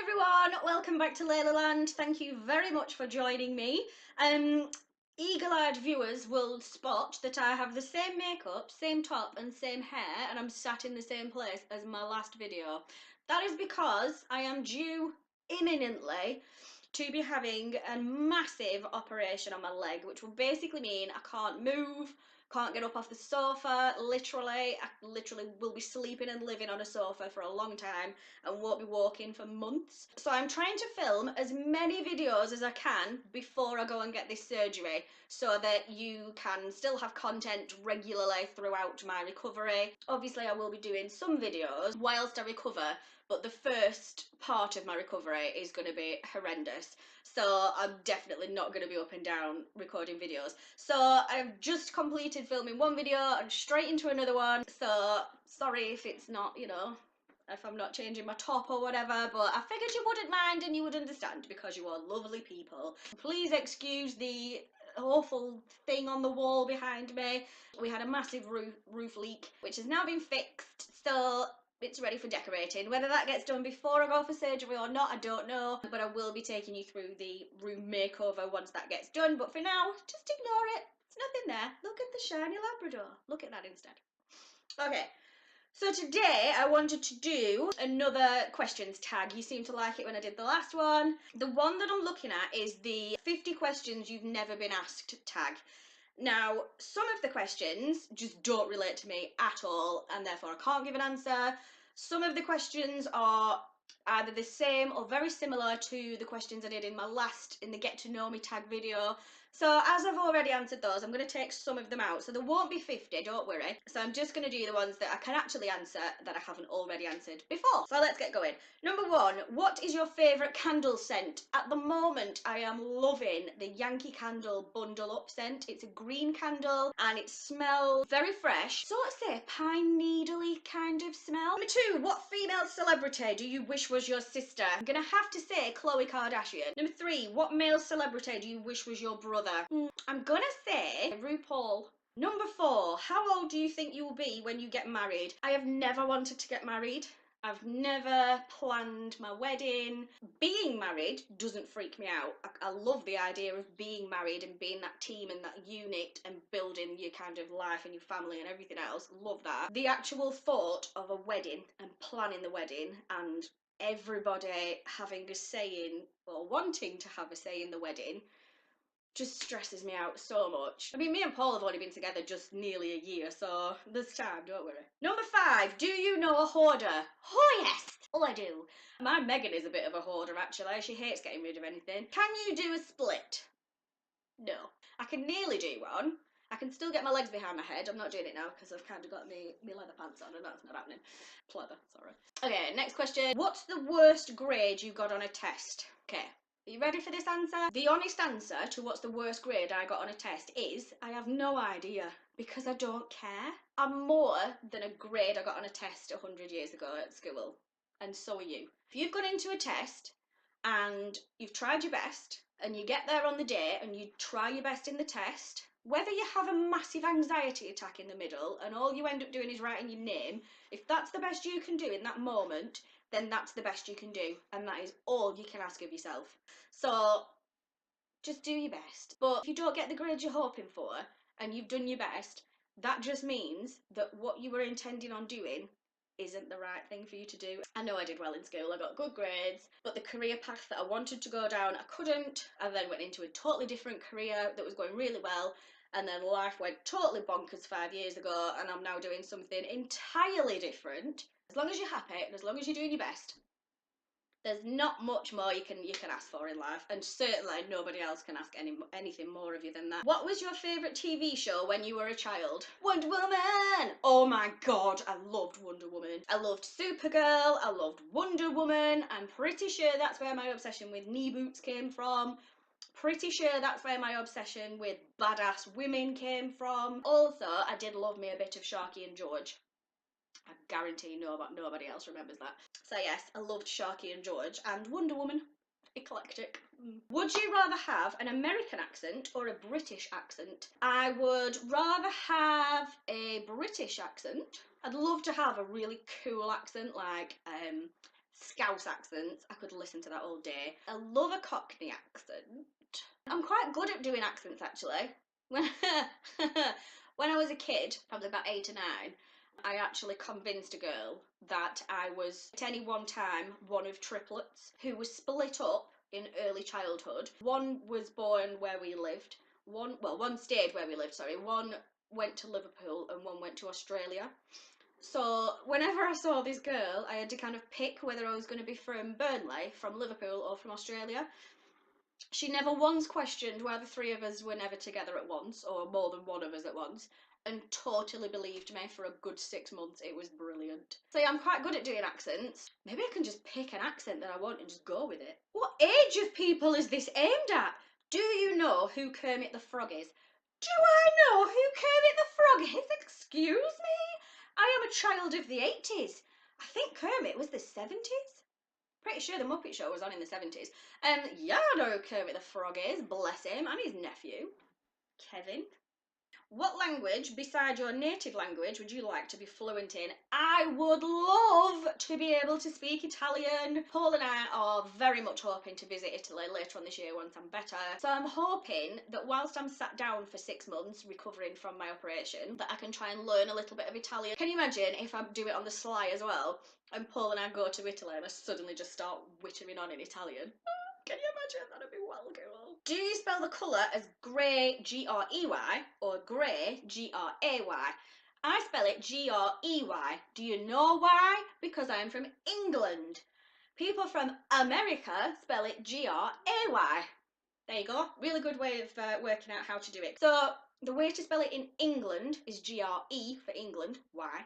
everyone, welcome back to Leila Land. Thank you very much for joining me. Eagle-eyed viewers will spot that I have the same makeup, same top and same hair, and I'm sat in the same place as my last video. That is because I am due imminently to be having a massive operation on my leg, which will basically mean I can't move, can't get up off the sofa. I literally will be sleeping and living on a sofa for a long time and won't be walking for months. So I'm trying to film as many videos as I can before I go and get this surgery so that you can still have content regularly throughout my recovery. Obviously I will be doing some videos whilst I recover, but the first part of my recovery is going to be horrendous. So I'm definitely not going to be up and down recording videos. So I've just completed filming one video and straight into another one. So sorry if it's not, you know, if I'm not changing my top or whatever, but I figured you wouldn't mind and you would understand because you are lovely people. Please excuse the awful thing on the wall behind me. We had a massive roof leak, which has now been fixed, so it's ready for decorating. Whether that gets done before I go for surgery or not, I don't know, but I will be taking you through the room makeover once that gets done. But for now, just ignore it. It's nothing there. Look at the shiny Labrador. Look at that instead. Okay. So today I wanted to do another questions tag. You seemed to like it when I did the last one. The one that I'm looking at is the 50 questions you've never been asked tag. Now, some of the questions just don't relate to me at all, and therefore I can't give an answer. Some of the questions are either the same or very similar to the questions I did in the Get to Know Me tag video. So as I've already answered those, I'm going to take some of them out. So there won't be 50, don't worry. So I'm just going to do the ones that I can actually answer that I haven't already answered before. So let's get going. Number one, what is your favourite candle scent? At the moment, I am loving the Yankee Candle Bundle Up scent. It's a green candle and it smells very fresh. Sort of say pine needly kind of smell. Number two, what female celebrity do you wish was your sister? I'm going to have to say Khloe Kardashian. Number three, what male celebrity do you wish was your brother? I'm gonna say RuPaul. Number four, how old do you think you will be when you get married? I have never wanted to get married. I've never planned my wedding. Being married doesn't freak me out. I love the idea of being married and being that team and that unit and building your kind of life and your family and everything else. Love that. The actual thought of a wedding and planning the wedding and everybody having a say in, or wanting to have a say in the wedding, just stresses me out so much. I mean, me and Paul have only been together just nearly a year, so there's time, don't worry. Number five, do you know a hoarder? Oh yes! Oh, I do. My Megan is a bit of a hoarder, actually. She hates getting rid of anything. Can you do a split? No. I can nearly do one. I can still get my legs behind my head. I'm not doing it now because I've kind of got me leather pants on and that's not happening. Pleather, sorry. Okay, next question. What's the worst grade you got on a test? Okay. Are you ready for this answer? The honest answer to what's the worst grade I got on a test is I have no idea because I don't care. I'm more than a grade I got on a test 100 years ago at school, and so are you. If you've gone into a test and you've tried your best and you get there on the day and you try your best in the test, whether you have a massive anxiety attack in the middle and all you end up doing is writing your name, if that's the best you can do in that moment, then that's the best you can do, and that is all you can ask of yourself. So just do your best. But if you don't get the grade you're hoping for and you've done your best, that just means that what you were intending on doing isn't the right thing for you to do. I know I did well in school, I got good grades, but the career path that I wanted to go down, I couldn't. I then went into a totally different career that was going really well, and then life went totally bonkers 5 years ago, and I'm now doing something entirely different. As long as you're happy and as long as you're doing your best, there's not much more you can ask for in life, and certainly nobody else can ask anything more of you than that. What was your favourite TV show when you were a child? Wonder Woman! Oh my god, I loved Wonder Woman. I loved Supergirl, I loved Wonder Woman. I'm pretty sure that's where my obsession with knee boots came from. Pretty sure that's where my obsession with badass women came from. Also, I did love me a bit of Sharky and George. I guarantee nobody else remembers that. So yes, I loved Sharky and George and Wonder Woman. Eclectic. Would you rather have an American accent or a British accent? I would rather have a British accent. I'd love to have a really cool accent like Scouse accents, I could listen to that all day. I love a Cockney accent. I'm quite good at doing accents actually. When, when I was a kid, probably about 8 or 9, I actually convinced a girl that I was at any one time one of triplets who was split up in early childhood. One was born where we lived, one stayed where we lived, sorry, one went to Liverpool and one went to Australia. So whenever I saw this girl, I had to kind of pick whether I was going to be from Burnley, from Liverpool, or from Australia. She never once questioned why the three of us were never together at once, or more than one of us at once, and totally believed me for a good 6 months. It was brilliant. So yeah, I'm quite good at doing accents. Maybe I can just pick an accent that I want and just go with it. What age of people is this aimed at? Do you know who Kermit the Frog is? Do I know who Kermit the Frog is? Excuse me? I am a child of the 80s. I think Kermit was the 70s. Pretty sure the Muppet Show was on in the 70s. Yeah, I know who Kermit the Frog is, bless him, and his nephew, Kevin. What language, beside your native language, would you like to be fluent in? I would love to be able to speak Italian. Paul and I are very much hoping to visit Italy later on this year once I'm better. So I'm hoping that whilst I'm sat down for 6 months recovering from my operation, that I can try and learn a little bit of Italian. Can you imagine if I do it on the sly as well, and Paul and I go to Italy and I suddenly just start wittering on in Italian? Can you imagine? That'd be well cool. Do you spell the colour as grey, G-R-E-Y, or grey, G-R-A-Y? I spell it G-R-E-Y. Do you know why? Because I'm from England. People from America spell it G-R-A-Y. There you go. Really good way of working out how to do it. So the way to spell it in England is G-R-E for England, Y.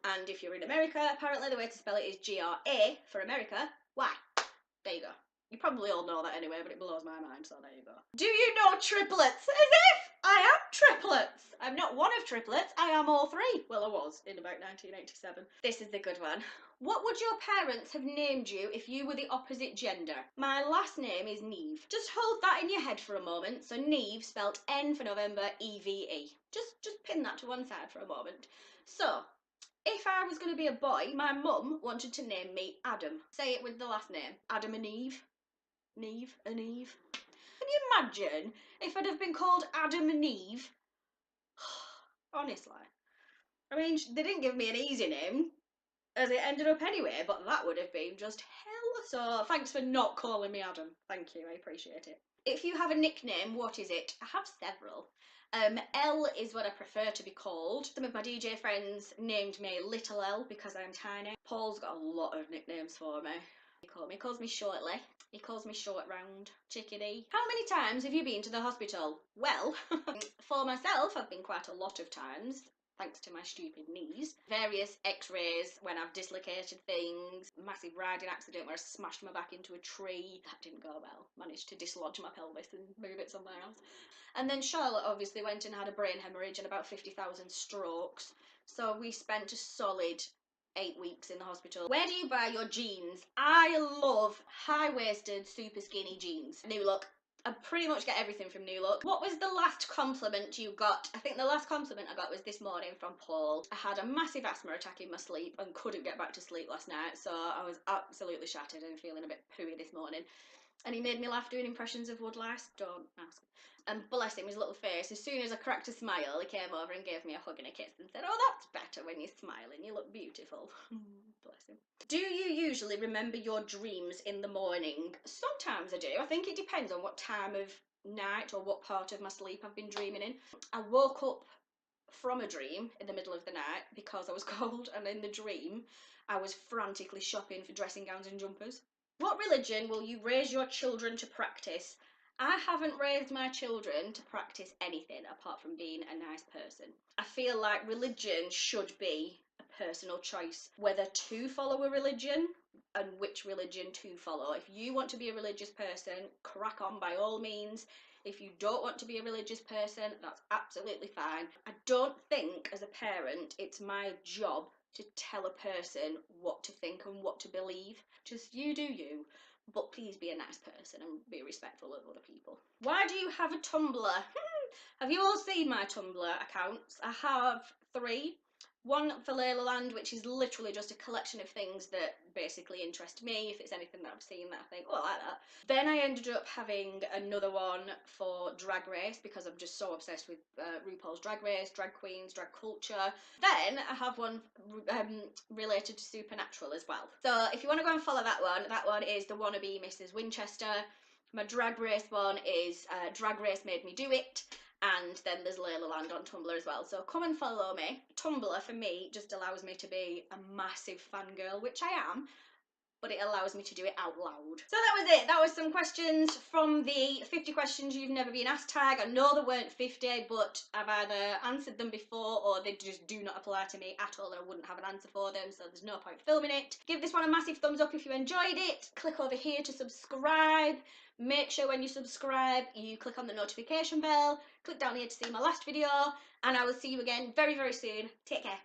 And if you're in America, apparently the way to spell it is G-R-A for America, Y. There you go. You probably all know that anyway, but it blows my mind, so there you go. Do you know triplets? As if I am triplets! I'm not one of triplets, I am all three. Well, I was in about 1987. This is the good one. What would your parents have named you if you were the opposite gender? My last name is Neve. Just hold that in your head for a moment. So Neve, spelt N for November, E-V-E. Just pin that to one side for a moment. So, if I was going to be a boy, my mum wanted to name me Adam. Say it with the last name. Adam and Eve. Neve and Eve. Can you imagine if I'd have been called Adam and Eve? Honestly. I mean, they didn't give me an easy name, as it ended up anyway, but that would have been just hell. So thanks for not calling me Adam. Thank you, I appreciate it. If you have a nickname, what is it? I have several. L is what I prefer to be called. Some of my DJ friends named me Little L because I'm tiny. Paul's got a lot of nicknames for me. He calls me Shortly. He calls me Short Round, Chickadee. How many times have you been to the hospital? Well, for myself, I've been quite a lot of times, thanks to my stupid knees. Various x-rays when I've dislocated things, massive riding accident where I smashed my back into a tree. That didn't go well. Managed to dislodge my pelvis and move it somewhere else. And then Charlotte obviously went and had a brain hemorrhage and about 50,000 strokes. So we spent a solid 8 weeks in the hospital. Where do you buy your jeans? I love high-waisted, super skinny jeans. New Look. I pretty much get everything from New Look. What was the last compliment you got? I think the last compliment I got was this morning from Paul. I had a massive asthma attack in my sleep and couldn't get back to sleep last night, so I was absolutely shattered and feeling a bit pooey this morning. And he made me laugh doing impressions of woodlice. Don't ask. And bless him, his little face, as soon as I cracked a smile, he came over and gave me a hug and a kiss and said, "Oh, that's better when you're smiling, you look beautiful." Bless him. Do you usually remember your dreams in the morning? Sometimes I do. I think it depends on what time of night or what part of my sleep I've been dreaming in. I woke up from a dream in the middle of the night because I was cold, and in the dream I was frantically shopping for dressing gowns and jumpers. What religion will you raise your children to practice? I haven't raised my children to practice anything apart from being a nice person. I feel like religion should be a personal choice, whether to follow a religion and which religion to follow. If you want to be a religious person, crack on by all means. If you don't want to be a religious person, that's absolutely fine. I don't think as a parent it's my job to tell a person what to think and what to believe. Just you do you, but please be a nice person and be respectful of other people. Why do you have a Tumblr? Have you all seen my Tumblr accounts? I have 3. one for Leila Land, which is literally just a collection of things that basically interest me. If it's anything that I've seen that I think, oh, I like that. Then I ended up having another one for Drag Race because I'm just so obsessed with RuPaul's Drag Race, drag queens, drag culture. Then I have one related to Supernatural as well. So if you want to go and follow that one is the Wannabe Mrs. Winchester. My Drag Race one is Drag Race Made Me Do It. And then there's Leila Land on Tumblr as well. So come and follow me. Tumblr, for me, just allows me to be a massive fangirl, which I am, but it allows me to do it out loud. So that was it. That was some questions from the 50 questions you've never been asked tag. I know there weren't 50, but I've either answered them before or they just do not apply to me at all and I wouldn't have an answer for them, so there's no point filming it. Give this one a massive thumbs up if you enjoyed it. Click over here to subscribe. Make sure when you subscribe, you click on the notification bell. Click down here to see my last video, and I will see you again very, very soon. Take care.